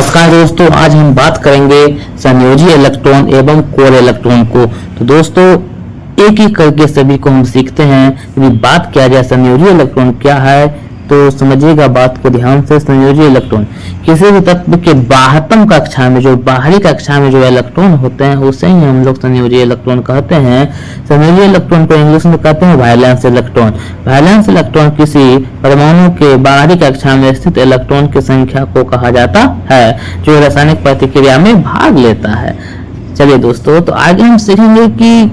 नमस्कार दोस्तों, आज हम बात करेंगे संयोजी इलेक्ट्रॉन एवं कोर इलेक्ट्रॉन को। तो दोस्तों एक एक करके सभी को हम सीखते हैं। यदि बात किया जाए संयोजी इलेक्ट्रॉन क्या है तो समझिएगा बात को ध्यान से। संयोजी इलेक्ट्रॉन किसी भी तत्व के बाह्यतम कक्षा में, जो बाहरी कक्षा में जो इलेक्ट्रॉन होते हैं उसे ही हम लोग संयोजी इलेक्ट्रॉन कहते हैं। संयोजी इलेक्ट्रॉन को इंग्लिश में कहते हैं वैलेंस इलेक्ट्रॉन। वैलेंस इलेक्ट्रॉन किसी परमाणु के बाहरी कक्षा में स्थित इलेक्ट्रॉन की संख्या को कहा जाता है जो रासायनिक प्रतिक्रिया में भाग लेता है। चलिए दोस्तों, तो आगे हम सीखेंगे कि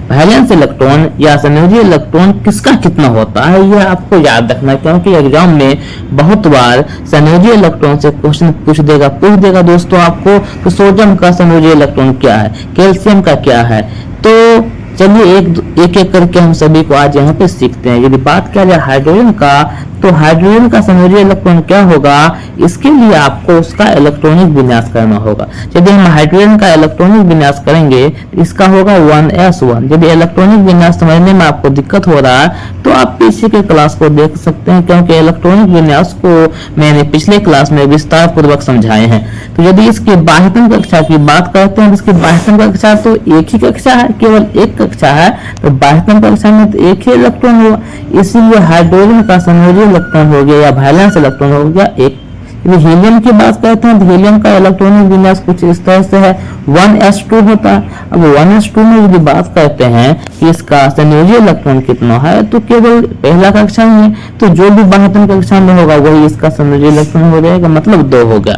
वैलेंस इलेक्ट्रॉन या संयोजी इलेक्ट्रॉन किसका कितना होता है। यह आपको याद रखना है क्योंकि एग्जाम में बहुत बार संयोजी इलेक्ट्रॉन से क्वेश्चन पूछ देगा दोस्तों आपको कि सोडियम का संयोजी इलेक्ट्रॉन क्या है, कैल्शियम का क्या है। तो चलिए एक एक करके हम सभी को आज यहाँ पे सीखते हैं। यदि बात किया जाए हाइड्रोजन का, तो हाइड्रोजन का संयोजी इलेक्ट्रॉन क्या होगा, इसके लिए आपको उसका इलेक्ट्रॉनिक विन्यास करना होगा। यदि हम हाइड्रोजन का इलेक्ट्रॉनिक विन्यास करेंगे तो इसका होगा 1s1। यदि इलेक्ट्रॉनिक विन्यास समझने में आपको दिक्कत हो रहा है तो आप पीछे के क्लास को देख सकते हैं क्योंकि इलेक्ट्रॉनिक विन्यास को मैंने पिछले क्लास में विस्तार पूर्वक समझाए हैं। तो यदि इसके बाह्यतम कक्षा की बात करते हैं तो इसकी बाह्यतम कक्षा तो एक ही कक्षा है, केवल एक कक्षा है। तो बाह्यतम कक्षा में तो एक ही इलेक्ट्रॉन होगा, इसीलिए हाइड्रोजन का संयोजी इलेक्ट्रॉन हो गया या वैलेंस इलेक्ट्रॉन हो गया एक। यदि हीलियम की बात करते हैं तो हीलियम का इलेक्ट्रॉनिक विन्यास कुछ इस तरह से है, 1s2 होता है। अब 1s2 में यदि बात करते हैं कि इसका संयोजी इलेक्ट्रॉन कितना है तो केवल पहला कक्षा में, तो जो भी बाह्यतम कक्षा में होगा वही इसका संयोजी इलेक्ट्रॉन हो जाएगा, मतलब 2 हो गया।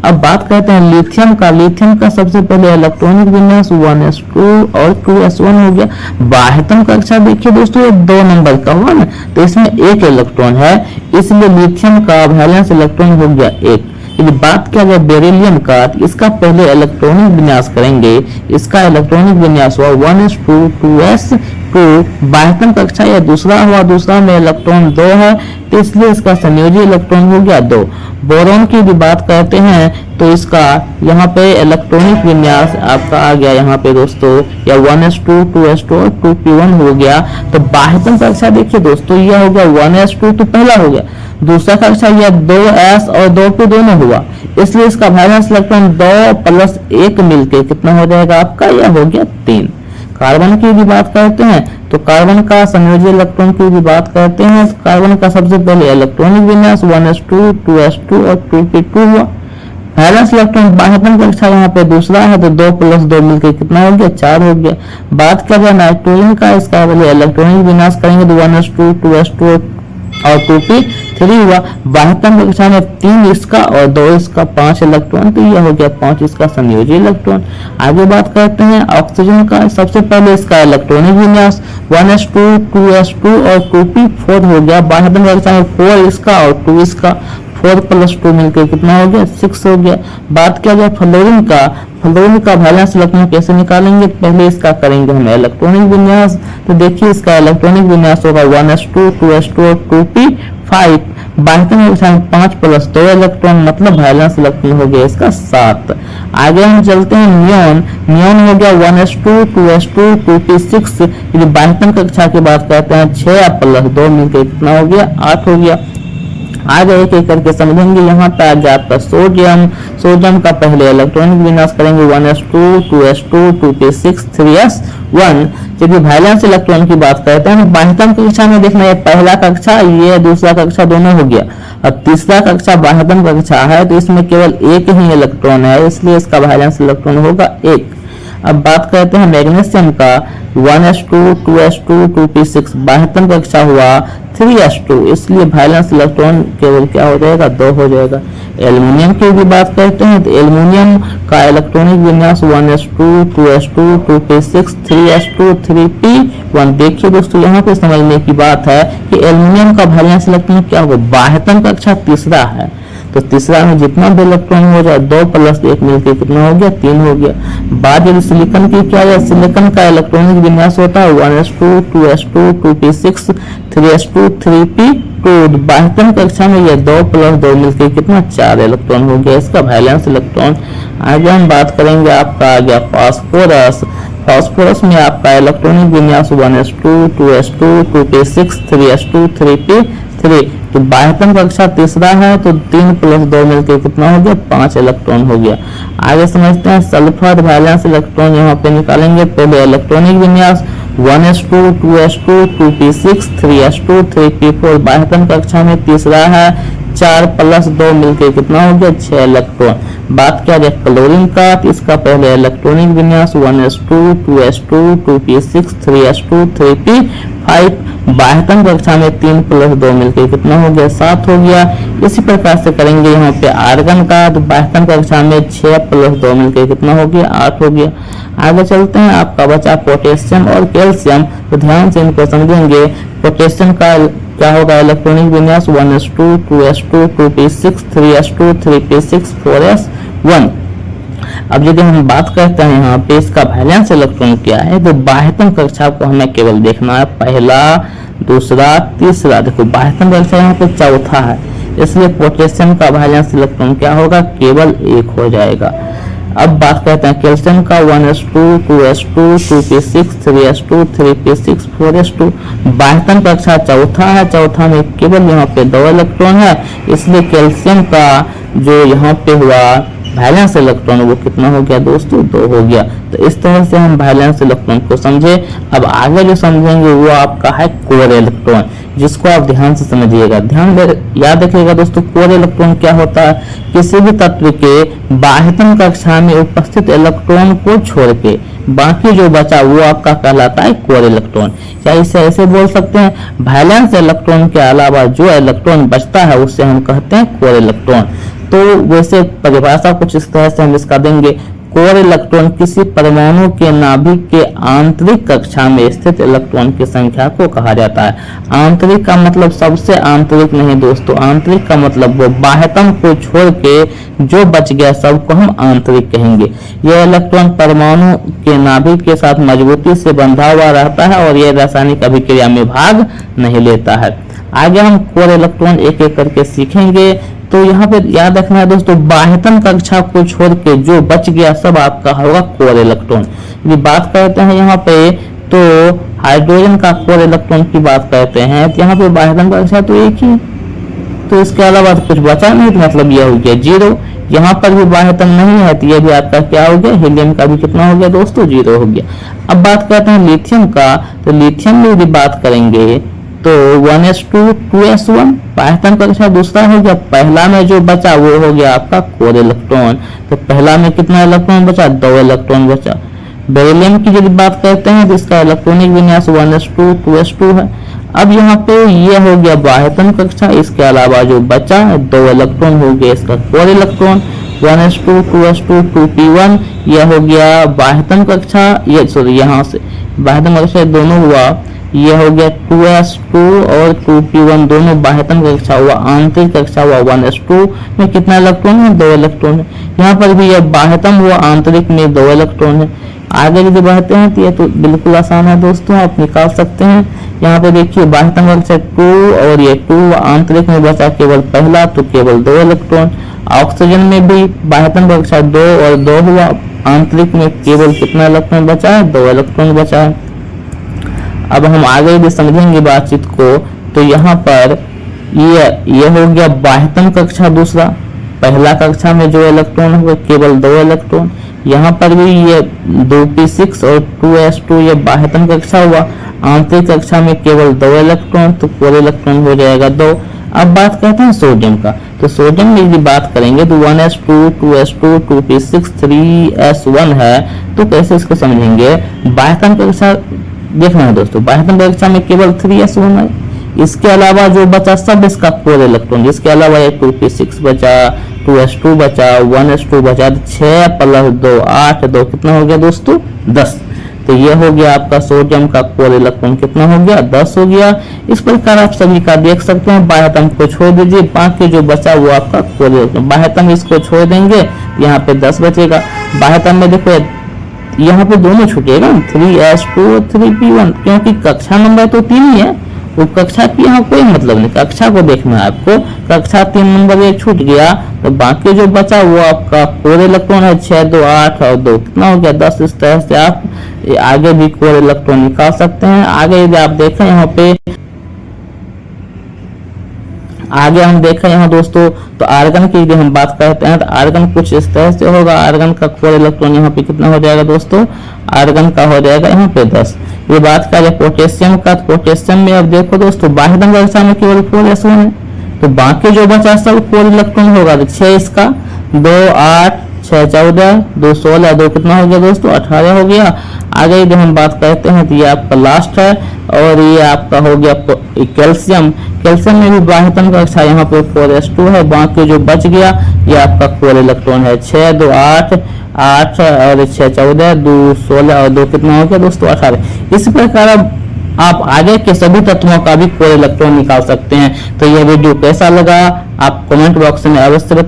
अब बात करते हैं लिथियम का। लिथियम का सबसे पहले इलेक्ट्रॉनिक विन्यास 1s2 और 2s1 हो गया। बाह्यतम कक्षा देखिए दोस्तों, ये 2 नंबर का हुआ ना, तो इसमें एक इलेक्ट्रॉन है, इसलिए लिथियम का वैलेंस इलेक्ट्रॉन हो गया 1। यदि बात किया जाए बेरिलियम का, इसका पहले इलेक्ट्रॉनिक विन्यास करेंगे। इसका इलेक्ट्रॉनिक विन्यास हुआ 1s2 2s2। बाह्यतम कक्षा या दूसरा हुआ, दूसरा में इलेक्ट्रॉन 2 है तो इसलिए इसका संयोजी इलेक्ट्रॉन हो गया 2। बोरॉन की भी बात करते हैं तो इसका यहाँ पे इलेक्ट्रॉनिक विन्यास आपका आ गया यहाँ पे दोस्तों, या 1s2 2s2 और 2p1 हो गया। तो बाह्यतम कक्षा देखिए दोस्तों, यह हो गया 1s2 तो पहला हो गया, दूसरा कक्षा यह 2s और 2p दोनों हुआ, इसलिए इसका वैलेंस इलेक्ट्रॉन 2 प्लस 1 मिलके कितना हो जाएगा आपका, यह हो गया 3। कार्बन की भी बात करते हैं तो कार्बन का संयोजी इलेक्ट्रॉन की भी बात करते हैं। तो कार्बन का सबसे पहले इलेक्ट्रॉनिक विन्यास 1s2 2s2 और 2p2 हुआ। वैलेंस इलेक्ट्रॉन बाह्यतम कक्षा यहाँ पे दूसरा है तो 2 प्लस 2 मिलकर कितना हो गया, 4 हो गया। बात किया जाए नाइट्रोजन का, इसका पहले इलेक्ट्रॉनिक विन्यास करेंगे तो 1s2 2s2 और 2p3 हुआ। बाह्यतम कक्षा में 3 इसका और 2 इसका, 5 इलेक्ट्रॉन, तो यह हो गया 5 इसका संयोजी इलेक्ट्रॉन। आगे बात करते हैं ऑक्सीजन का। सबसे पहले इसका इलेक्ट्रॉनिक विन्यास 1s2 2s2 और 2p4 हो गया। बाह्यतम कक्षा में 4 इसका और 2 इसका, 4 प्लस 2 मिलकर कितना हो गया, 6 हो गया। बात किया जाए फ्लोरीन का, फ्लोरीन का वैलेंस इलेक्ट्रॉन कैसे निकालेंगे, पहले इसका करेंगे हम इलेक्ट्रॉनिक विन्यास। तो देखिए इसका इलेक्ट्रॉनिक विन्यास होगा 1s2 2s2 और 2p5। बाह्यतम कक्षा में 5 प्लस 2 इलेक्ट्रॉन, मतलब वैलेंस इलेक्ट्रॉन हो गया इसका 7। आगे हम चलते हैं नियोन। नियोन हो गया 1s2 2s2 2p6। यदि बाह्यतम कक्षा की बात करते हैं 6 प्लस 2 मिलकर कितना हो गया, 8 हो गया। आगे एक एक करके समझेंगे। यहाँ पे आ गया आपका सोडियम। सोडियम का पहले इलेक्ट्रॉनिक विन्यास करेंगे 1s2 2s2 2p6 3s1। यदि वैलेंस इलेक्ट्रॉन की बात करते हैं बाह्यतम कक्षा में देखना, ये पहला कक्षा ये दूसरा कक्षा दोनों हो गया। अब तीसरा कक्षा बाह्यतम कक्षा है तो इसमें केवल एक ही इलेक्ट्रॉन है, इसलिए इसका वैलेंस इलेक्ट्रॉन होगा 1। अब बात करते हैं मैग्नीशियम का। 1s2 2s2 2p6। बाह्यतम कक्षा हुआ 3s2, इसलिए वैलेंस इलेक्ट्रॉन केवल क्या हो जाएगा, 2 हो जाएगा। एल्युमिनियम की भी बात करते हैं तो एल्युमिनियम का इलेक्ट्रॉनिक विन्यास 1s2 2s2 2p6 3s2 3p1। देखिए दोस्तों यहाँ पे समझने की बात है कि एल्युमिनियम का वैलेंस इलेक्ट्रॉन क्या होगा, बाह्यतम कक्षा तीसरा है तो तीसरा में जितना भी इलेक्ट्रॉन हो जाए 2 प्लस 1 मिलकर कितना हो गया, 3 हो गया। बात यदि सिलिकॉन की क्या है, सिलिकॉन का इलेक्ट्रॉनिक विन्यास होता है 1s2 2s2 2p6 3s2 3p2। बाह्यतम कक्षा में ये 2 प्लस 2 मिलकर कितना, 4 इलेक्ट्रॉन हो गया इसका वैलेंस इलेक्ट्रॉन। आगे हम बात करेंगे, आपका आ गया फास्फोरस। फास्फोरस में आपका इलेक्ट्रॉनिक विन्यास 1s2 2s2 2p6 3s2 3p 3। तो बाह्यतम कक्षा तीसरा है, तो 3 + 2 मिलकर कितना हो गया, 5 इलेक्ट्रॉन हो गया। आगे समझते हैं सल्फर वैलेंस इलेक्ट्रॉन यहाँ पे निकालेंगे। पहले इलेक्ट्रॉनिक विन्यास 1s2 2s2 2p6 3s2 3p4 बाह्यतम कक्षा में तीसरा है, 4 + 2 मिलकर कितना हो गया, 6 इलेक्ट्रॉन। बात किया जाए क्लोरीन का, तो इसका पहले इलेक्ट्रॉनिक विन्यास 1s2 2s2 2p6 3s2 3p5 बाह्यतम कक्षा में 3 + 2 मिलकर कितना हो गया, 7 हो गया। इसी प्रकार से करेंगे यहाँ पे आर्गन का, तो बाह्यतम कक्षा में 6 + 2 मिलकर कितना हो गया, 8 हो गया। आगे चलते हैं, आपका बचा पोटेशियम और कैल्शियम, तो ध्यान से इनको समझेंगे। पोटेशियम का क्या होगा, इलेक्ट्रॉनिक विन्यास 1s2 2s2 2p6 3s2 3p6 4s1। अब यदि हम बात करते हैं यहाँ पे इसका वैलेंस इलेक्ट्रॉन क्या है, तो बाह्यतम कक्षा को हमें केवल देखना है, पहला दूसरा तीसरा। देखो बाह्यतम कक्षा यहाँ पे चौथा है, इसलिए पोटेशियम का वैलेंस इलेक्ट्रॉन क्या होगा, केवल 1 हो जाएगा। अब बात करते हैं कैल्शियम का 1s2 2s2 2p6 3s2 3p6 4s2 बाह्यतम कक्षा चौथा है, चौथा में केवल यहाँ पे 2 इलेक्ट्रॉन है, इसलिए कैल्शियम का जो यहाँ पे हुआ वैलेंस इलेक्ट्रॉन वो कितना हो गया दोस्तों, 2 हो गया। तो इस तरह से हम वैलेंस इलेक्ट्रॉन को समझे। अब आगे जो समझेंगे वो आपका है कोर इलेक्ट्रॉन, जिसको आप ध्यान से समझिएगा, याद रखिएगा दोस्तों। कोर इलेक्ट्रॉन क्या होता है, किसी भी तत्व के बाह्यतम कक्षा में उपस्थित इलेक्ट्रॉन को छोड़ के बाकी जो बचा वो आपका कहलाता है कोर इलेक्ट्रॉन। क्या इसे ऐसे बोल सकते हैं, वैलेंस इलेक्ट्रॉन के अलावा जो इलेक्ट्रॉन बचता है उससे हम कहते हैं कोर इलेक्ट्रॉन। तो वैसे परिभाषा कुछ इस तरह से हम इसका देंगे, कोर इलेक्ट्रॉन किसी परमाणु के नाभिक के आंतरिक कक्षा में स्थित इलेक्ट्रॉन की संख्या को कहा जाता है। आंतरिक का मतलब सबसे आंतरिक नहीं दोस्तों, आंतरिक का मतलब वो बाह्यतम को छोड़ के जो बच गया सबको हम आंतरिक कहेंगे। यह इलेक्ट्रॉन परमाणु के नाभिक के साथ मजबूती से बंधा हुआ रहता है और यह रासायनिक अभिक्रिया में भाग नहीं लेता है। आगे हम कोर इलेक्ट्रॉन एक एक करके सीखेंगे। तो यहाँ पे याद रखना है दोस्तों, बाह्यतम कक्षा को छोड़ के जो बच गया सब आपका होगा कोर इलेक्ट्रॉन। यदि बात करते हैं यहाँ पे तो हाइड्रोजन का कोर इलेक्ट्रॉन की बात करते हैं, तो यहाँ पे बाह्यतम कक्षा तो एक ही, तो इसके अलावा तो कुछ बचा नहीं, तो मतलब यह हो गया 0। यहाँ पर भी बाह्यतम नहीं है, तो यह भी आपका क्या हो गया, हीलियम का भी कितना हो गया दोस्तों, 0 हो गया। अब बात करते हैं लिथियम का, तो लिथियम में यदि बात करेंगे तो 1s2 2s1 बाह्यतम कक्षा दूसरा हो गया, पहला में जो बचा वो हो गया आपका कोर इलेक्ट्रॉन। तो पहला में कितना इलेक्ट्रॉन बचा, 2 इलेक्ट्रॉन बचा। बेरिलियम की यदि बात करते हैं तो इसका इलेक्ट्रॉनिक विन्यास 1s2 2s2 है। अब यहाँ पे ये हो गया बाह्यतम कक्षा, इसके अलावा जो बचा 2 इलेक्ट्रॉन हो गया इसका core electron. 1s2 2s2 2p1 यह हो गया बाह्यतम कक्षा, ये सॉरी यहाँ से बाह्यतम कक्षा दोनों हुआ, यह हो गया 2s2 और 2p1 दोनों बाह्यतम कक्षा हुआ, आंतरिक कक्षा हुआ 1s2 में कितना इलेक्ट्रॉन है, 2 इलेक्ट्रॉन है। यहाँ पर भी यह बाह्यतम हुआ, आंतरिक में 2 इलेक्ट्रॉन है। आगे यदि बढ़ते हैं तो ये तो बिल्कुल आसान है दोस्तों, आप निकाल सकते हैं। यहाँ पे देखिए बाह्यतम कक्षा 2 और ये 2, आंतरिक में बचा केवल पहला, तो केवल 2 इलेक्ट्रॉन। ऑक्सीजन में भी बाह्यतम कक्षा 2 और 2 हुआ, आंतरिक में केवल कितना इलेक्ट्रॉन बचा है, 2 इलेक्ट्रॉन बचा है। अब हम आगे भी समझेंगे बातचीत को, तो यहाँ पर ये हो गया बाह्यतम कक्षा दूसरा, पहला कक्षा में जो इलेक्ट्रॉन होगा केवल 2 इलेक्ट्रॉन। यहाँ पर भी ये 2p6 और 2s2 ये बाह्यतम कक्षा हुआ, आंतरिक कक्षा में केवल 2 इलेक्ट्रॉन, तो कोर इलेक्ट्रॉन हो जाएगा 2। अब बात करते हैं सोडियम का, तो सोडियम में यदि बात करेंगे तो 1s2 2s2 2p6 3s1 है। तो कैसे इसको समझेंगे, बाह्यतम कक्षा देखना है दोस्तों, बाह्यतम कक्षा में केवल 3s1 है, इसके अलावा जो बचा सब इसका कोर इलेक्ट्रॉन, जिसके अलावा ये 2p6 बचा, 2s2 बचा, 1s2 बचा, 6 + 2 8, 2 कितना हो गया दोस्तों, 10। तो ये हो गया आपका सोडियम का कोर इलेक्ट्रॉन कितना हो गया, 10 हो गया। इस प्रकार आप सभी का देख सकते हैं, बाह्यतम को छोड़ दीजिए, बाकी जो बचा वो आपका कोर इलेक्ट्रॉन, बाह्यतम इसको छोड़ देंगे, यहाँ पे 10 बचेगा। बाह्यतम में देखो यहाँ पे दोनों छूटेगा, 3s2 और 3p1, क्योंकि कक्षा नंबर तो 3 ही है, वो कक्षा की यहाँ कोई मतलब नहीं, कक्षा को देखना है आपको। कक्षा 3 नंबर ये छूट गया, तो बाकी जो बचा वो आपका कोर इलेक्ट्रॉन है, 6 2 8 और 2 कितना हो गया, 10। इस तरह से आप आगे भी कोर इलेक्ट्रॉन निकाल सकते हैं। आगे यदि आप देखें यहाँ पे आगे हम देखें यहाँ दोस्तों, तो आर्गन की यदि हम बात करते हैं तो आर्गन कुछ इस तरह से होगा। आर्गन का कोर इलेक्ट्रॉन यहाँ पे कितना हो जाएगा दोस्तों, आर्गन का हो जाएगा यहाँ पे 10। ये बात करें पोटेशियम का, तो पोटेशियम में अब देखो दोस्तों बाह्य कक्षा में केवल 4s1 है, तो बाकी जो बचा सब कोर इलेक्ट्रॉन होगा। तो 6 इसका, 2 8, 6 14, 2 16, 2 कितना हो गया दोस्तों 18 हो गया। आगे यदि हम बात करते हैं तो ये आपका लास्ट है, और ये आपका हो गया कैल्शियम। कैल्शियम में भी बाह्यतम कक्षा यहाँ पे 4s2 है, बाकी जो बच गया ये आपका कोर इलेक्ट्रॉन है। 6 2 8, 8 और 6 14, 2 16 और 2 कितना हो गया दोस्तों 18। इस प्रकार आप आगे के सभी तत्वों का भी कोर इलेक्ट्रॉन निकाल सकते हैं। तो यह वीडियो कैसा लगा आप कमेंट बॉक्स में अवश्य